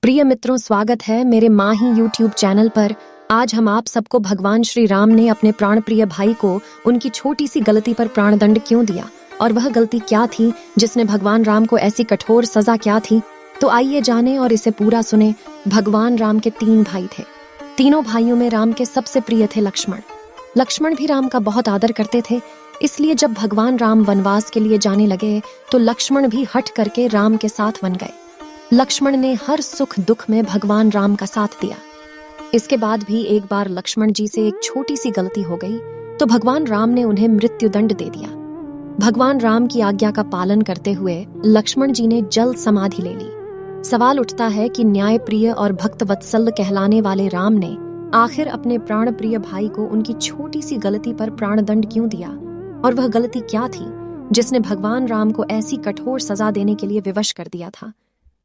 प्रिय मित्रों, स्वागत है मेरे माँ ही यूट्यूब चैनल पर। आज हम आप सबको भगवान श्री राम ने अपने प्राण प्रिय भाई को उनकी छोटी सी गलती पर प्राणदंड क्यों दिया और वह गलती क्या थी जिसने भगवान राम को ऐसी कठोर सजा क्या थी, तो आइए जाने और इसे पूरा सुने। भगवान राम के 3 भाई थे। तीनों भाइयों में राम के सबसे प्रिय थे लक्ष्मण। लक्ष्मण भी राम का बहुत आदर करते थे, इसलिए जब भगवान राम वनवास के लिए जाने लगे तो लक्ष्मण भी हट करके राम के साथ वन गए। लक्ष्मण ने हर सुख दुख में भगवान राम का साथ दिया। इसके बाद भी एक बार लक्ष्मण जी से एक छोटी सी गलती हो गई तो भगवान राम ने उन्हें मृत्युदंड दे दिया। भगवान राम की आज्ञा का पालन करते हुए लक्ष्मण जी ने जल समाधि ले ली। सवाल उठता है कि न्याय प्रिय और भक्त वत्सल कहलाने वाले राम ने आखिर अपने प्राण प्रिय भाई को उनकी छोटी सी गलती पर प्राणदंड क्यों दिया, और वह गलती क्या थी जिसने भगवान राम को ऐसी कठोर सजा देने के लिए विवश कर दिया था।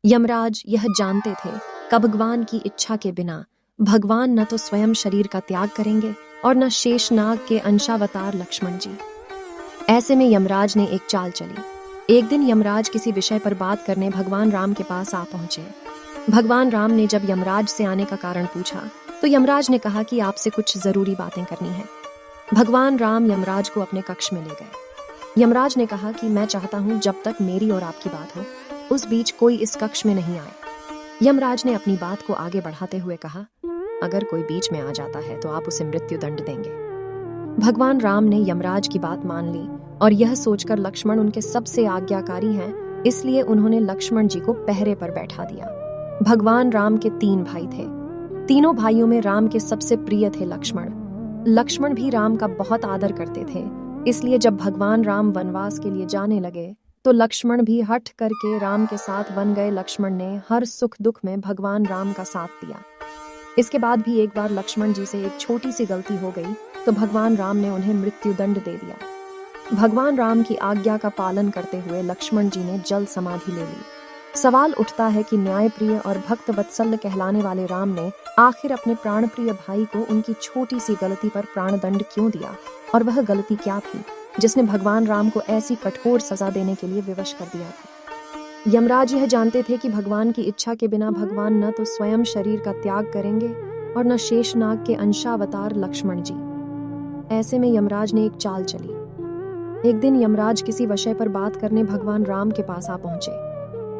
यमराज यह जानते थे कि भगवान की इच्छा के बिना भगवान न तो स्वयं शरीर का त्याग करेंगे और न शेषनाग के अंशावतार लक्ष्मण जी। ऐसे में यमराज ने एक चाल चली। एक दिन यमराज किसी विषय पर बात करने भगवान राम के पास आ पहुंचे। भगवान राम ने जब यमराज से आने का कारण पूछा तो यमराज ने कहा कि आपसे कुछ जरूरी बातें करनी है। भगवान राम यमराज को अपने कक्ष में ले गए। यमराज ने कहा कि मैं चाहता हूं जब तक मेरी और आपकी बात हो उस बीच कोई इस कक्ष में नहीं आए। यमराज ने अपनी बात को आगे बढ़ाते हुए कहा, अगर कोई बीच में आ जाता है तो आप उसे मृत्यु दंड देंगे। भगवान राम ने यमराज की बात मान ली और यह सोचकर लक्ष्मण उनके सबसे आज्ञाकारी हैं, इसलिए उन्होंने लक्ष्मण जी को पहरे पर बैठा दिया। भगवान राम के 3 भाई थे। तीनों भाइयों में राम के सबसे प्रिय थे लक्ष्मण। लक्ष्मण भी राम का बहुत आदर करते थे, इसलिए जब भगवान राम वनवास के लिए जाने लगे तो लक्ष्मण भी हट करके राम के साथ वन गए। लक्ष्मण ने हर सुख दुख में भगवान राम का साथ दिया। इसके बाद भी एक बार लक्ष्मण जी से एक छोटी सी गलती हो गई तो भगवान राम ने उन्हें मृत्युदंड दे दिया। भगवान राम की आज्ञा का पालन करते हुए लक्ष्मण जी ने जल समाधि ले ली। सवाल उठता है कि न्याय प्रिय और भक्त वत्सल कहलाने वाले राम ने आखिर अपने प्राण प्रिय भाई को उनकी छोटी सी गलती पर प्राणदंड क्यों दिया, और वह गलती क्या थी जिसने भगवान राम को ऐसी कठोर सजा देने के लिए विवश कर दिया था। यमराज यह जानते थे कि भगवान की इच्छा के बिना भगवान न तो स्वयं शरीर का त्याग करेंगे और न शेषनाग के अंशावतार लक्ष्मण जी। ऐसे में यमराज ने एक चाल चली। एक दिन यमराज किसी विषय पर बात करने भगवान राम के पास आ पहुंचे।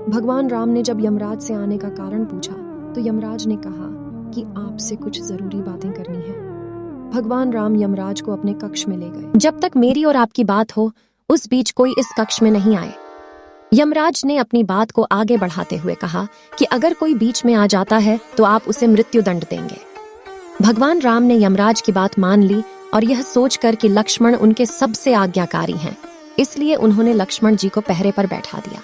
भगवान राम ने जब यमराज से आने का कारण पूछा तो यमराज ने कहा कि आपसे कुछ जरूरी बातें करनी है। भगवान राम यमराज को अपने कक्ष में ले गए। जब तक मेरी और आपकी बात हो उस बीच कोई इस कक्ष में नहीं आए। यमराज ने अपनी बात को आगे बढ़ाते हुए कहा कि अगर कोई बीच में आ जाता है तो आप उसे मृत्युदंड देंगे। भगवान राम ने यमराज की बात मान ली और यह सोचकर कि लक्ष्मण उनके सबसे आज्ञाकारी हैं, इसलिए उन्होंने लक्ष्मण जी को पहरे पर बैठा दिया।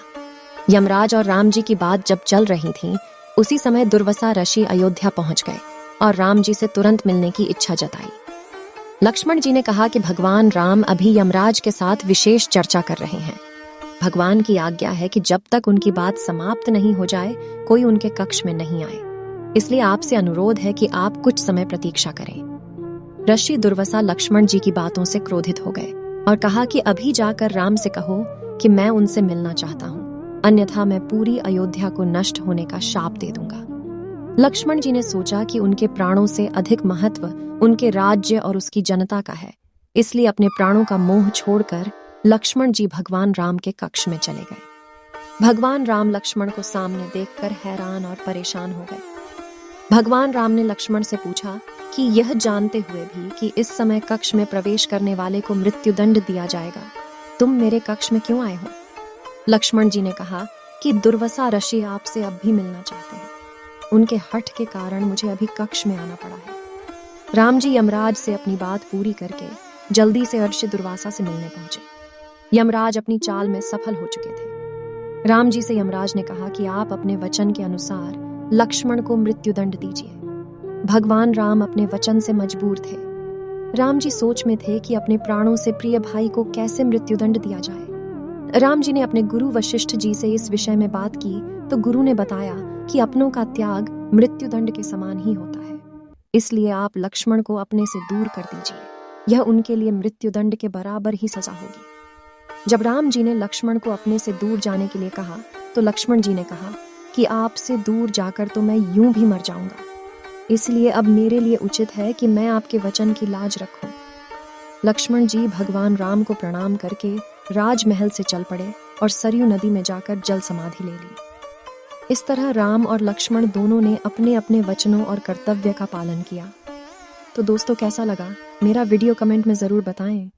यमराज और राम जी की बात जब चल रही थी उसी समय दुर्वासा ऋषि अयोध्या पहुंच गए और राम जी से तुरंत मिलने की इच्छा जताई। लक्ष्मण जी ने कहा कि भगवान राम अभी यमराज के साथ विशेष चर्चा कर रहे हैं। भगवान की आज्ञा है कि जब तक उनकी बात समाप्त नहीं हो जाए कोई उनके कक्ष में नहीं आए, इसलिए आपसे अनुरोध है कि आप कुछ समय प्रतीक्षा करें। ऋषि दुर्वासा लक्ष्मण जी की बातों से क्रोधित हो गए और कहा कि अभी जाकर राम से कहो कि मैं उनसे मिलना चाहता हूँ, अन्यथा मैं पूरी अयोध्या को नष्ट होने का शाप दे दूंगा। लक्ष्मण जी ने सोचा कि उनके प्राणों से अधिक महत्व उनके राज्य और उसकी जनता का है, इसलिए अपने प्राणों का मोह छोड़कर लक्ष्मण जी भगवान राम के कक्ष में चले गए। भगवान राम लक्ष्मण को सामने देखकर हैरान और परेशान हो गए। भगवान राम ने लक्ष्मण से पूछा कि यह जानते हुए भी कि इस समय कक्ष में प्रवेश करने वाले को मृत्युदंड दिया जाएगा, तुम मेरे कक्ष में क्यों आए हो? लक्ष्मण जी ने कहा कि दुर्वासा ऋषि आपसे अब भी मिलना चाहते हैं, उनके हठ के कारण मुझे अभी कक्ष में आना पड़ा है। राम जी यमराज से अपनी बात पूरी करके जल्दी से ऋषि दुर्वासा से मिलने पहुंचे। यमराज अपनी चाल में सफल हो चुके थे। राम जी से यमराज ने कहा कि आप अपने वचन के अनुसार लक्ष्मण को मृत्युदंड दीजिए। भगवान राम अपने वचन से मजबूर थे। राम जी सोच में थे कि अपने प्राणों से प्रिय भाई को कैसे मृत्युदंड दिया जाए। राम जी ने अपने गुरु वशिष्ठ जी से इस विषय में बात की तो गुरु ने बताया कि अपनों का त्याग मृत्युदंड के समान ही होता है, इसलिए आप लक्ष्मण को अपने से दूर कर दीजिए, यह उनके लिए मृत्युदंड के बराबर ही सजा होगी। जब राम जी ने लक्ष्मण को अपने से दूर जाने के लिए कहा तो लक्ष्मण जी ने कहा कि आपसे दूर जाकर तो मैं यूं भी मर जाऊंगा, इसलिए अब मेरे लिए उचित है कि मैं आपके वचन की लाज रखूं। लक्ष्मण जी भगवान राम को प्रणाम करके राजमहल से चल पड़े और सरयू नदी में जाकर जल समाधि ले ली। इस तरह राम और लक्ष्मण दोनों ने अपने अपने वचनों और कर्तव्य का पालन किया। तो दोस्तों, कैसा लगा मेरा वीडियो कमेंट में ज़रूर बताएं।